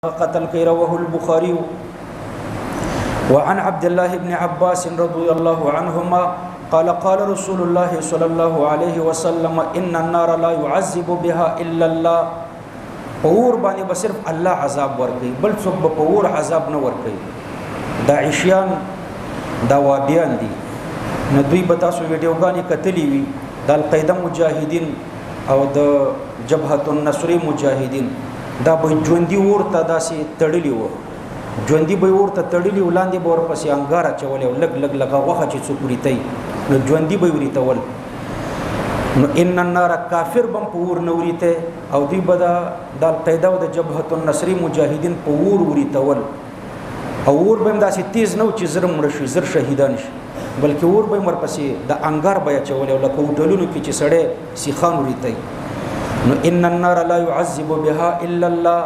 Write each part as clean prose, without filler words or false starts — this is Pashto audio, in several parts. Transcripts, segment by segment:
قتل كي رواه البخاري. وعن عبد الله بن عباس رضي الله عنهما قال قال رسول الله صلى الله عليه وسلم إن النار لا يعذب بها إلا الله. پور باندې بصرف الله عذاب ورکي، بل څوک به پور عذاب نه ورکي. دا عشیان دا وابیان دي، نو دوی به تاسو ویډیوګانې کتلې وي د القاعده مجاهدین او د جبهة النصر مجاهدین. دا به ژوندي ورته داسې تړلی وو، ژوندي به ورته تړلی ولاندې به ورپسې انګار اچولی او لږ لږ لږه غوښه چې څوک وریتی نو ژوندي به وریتول. نو ان النار کافر بم په ور نه وریته او دوی به د القاعده او د جبهة النصر مجاهدین په ور وریتول، او ور به هم داسې تیز نه و چې زر مړه شي زر شهیدان شي، بلکې ور به هم ورپسې د انګار به یې اچولی او لکه هوټلونو کې چې سړی سیخان وریتی. نو ان النار لا يعذب بها الا الله،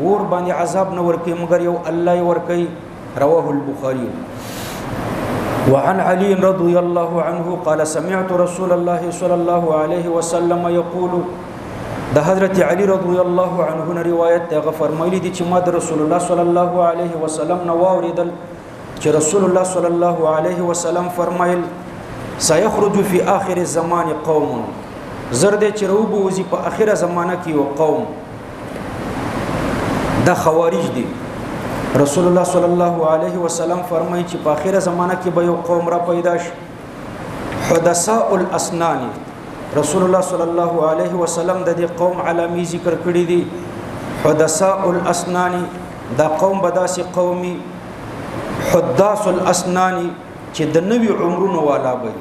ور باندې عذاب نه ورکي مگر یو الله ورکي. رواه البخاري. وعن علي رضي الله عنه قال سمعت رسول الله صلى الله عليه وسلم يقول، ده حضرت علي رضي الله عنه روایت ده فرمایلی دي چې ما د رسول الله صلى الله عليه وسلم نو اوریدل چې رسول الله صلى الله عليه وسلم فرمایل سيخرج في آخر الزمان قوم، زرد چې روبو وزي په اخره زمانہ کې یو قوم دا خوارج دي. رسول الله صلی الله علیه وسلم فرمایي چې په اخره زمانہ کې به یو قوم را پیدا شي حدثاء الاسنان. رسول الله صلی الله علیه وسلم د دې قوم علامې ذکر کړې دي. حدثاء الاسنان دا قوم به داسې قومي حداث الاسنان چې د نوي عمرونو والا وي.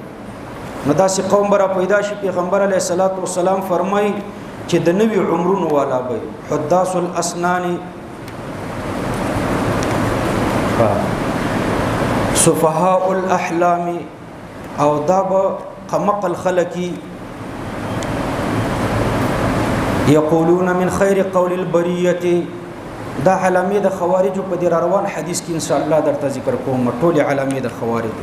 نو داسې قوم برا پیدا شي، پیغمبر علیه الصلاۃ والسلام فرمایي چې د نوي عمرونو والا وي. حداث الاسنان سفهاء الاحلام، او دا به قمق الخلقي يقولون من خير قول البريه. دا علامه د خوارج په دې روان حدیث کې ان شاء الله درته ذکر کوم. ټول علامه د خوارج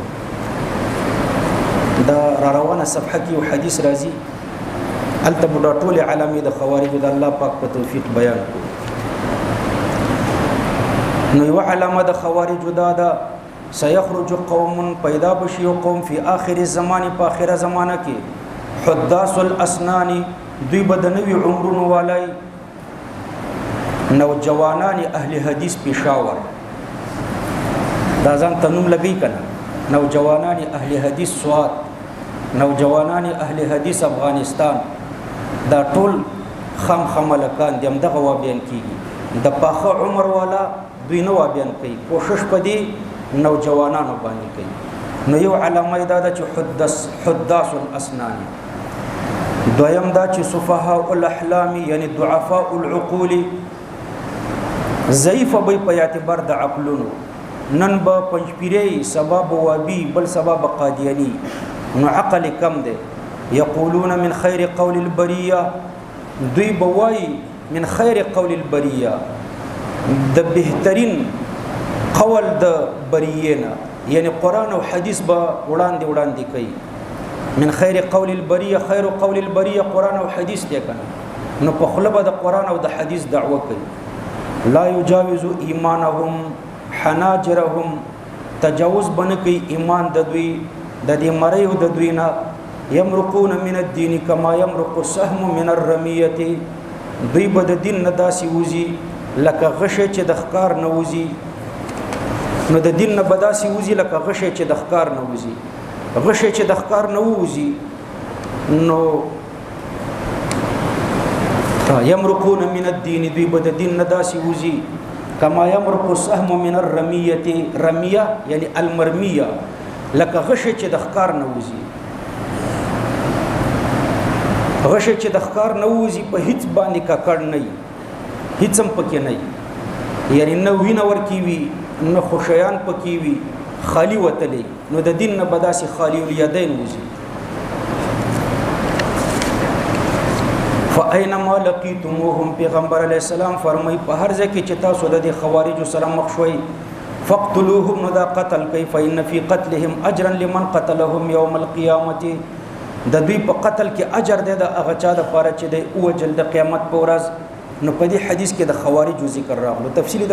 دا روانه صفحه کې یو حدیث راځي، التبدا ټول علامه د خوارج د الله پاک په توفیق بیان. نو یو علامه د خوارج دا سيخرج قوم، پیدا بشي قوم فی آخر الزمان، په اخره زمانہ کې حداث الاسنان، دوی بدنوي عمرونو والای نوجوانان اهل حدیث پېښور. دا ځان تنوم لګی کنه، نوجوانان اهل حدیث سوات، نوجوانان اهل حدیث افغانستان، دا ټول خام خملکان دي همدغه وابیان کیږي. د پاخه عمر والا دوی نه وابیان کوي، کوشش پدې نوجوانانو باندې کوي. نو یو علامه دا ده چې حداث الاسنان. دویم دا چې سفهاء الاحلام یعنی ضعفاء العقول، ضعیف به په اعتبار د عقلونو، نن به پنځپیری سبب وابي بل سبب قادیانی، نو عقل کم ده. یقولون من خیر قول البریه، دوی بوای من خیر قول البریه د بهترین قول د بریه، یعنی قرآن او حدیث به وړاندې کوي. من خیر قول البریه، خیر قول البریه قرآن او حدیث دی کنه، نو په خله به د قرآن او د حدیث دعوه کوي. لا یجاوز ایمانهم حناجرهم، تجاوز بنه کوي ایمان د دوی د دې مړی او د دوی نه. یمرقون من الدین کما یمرق السهم من الرمیه، دوی به د دین نه داسې وځي لکه غشه چې د ښکار نه وځي. نو د دین نه به داسې وځي لکه غشه چې د ښکار نه وځي. غشه چې د ښکار نه وځي نو یمرقون من الدین، دوی به د دین نه داسې وځي کما یمرق السهم من الرمیه، رمیه یعنی المرمیه لکه غشه چې د ښکار نه وځي. غشه چې د ښکار نه وځي په هیڅ باندې ککړ نه وي، هیڅ هم پکې نه وي، یعنی نه وینه ورکې وي نه خوشیان پکې وي، خالی وتلی. نو د دین نه به داسې خالی الیدین وځي. فاینما لقیتموهم، پیغمبر علیه السلام فرمایي په هر ځای کې چې تاسو د دې خوارجو سره مخ شوئ فاقتلوهم، نو دا قتل کوي. فإن فی قتلهم اجرا لمن قتلهم یوم القیامة، د دوی په قتل کې اجر دی د هغه چا د پاره چې د اوجل د قیامت په ورځ. نو په دې حدیث کې د خوارج ذکر راغلو تفصیلی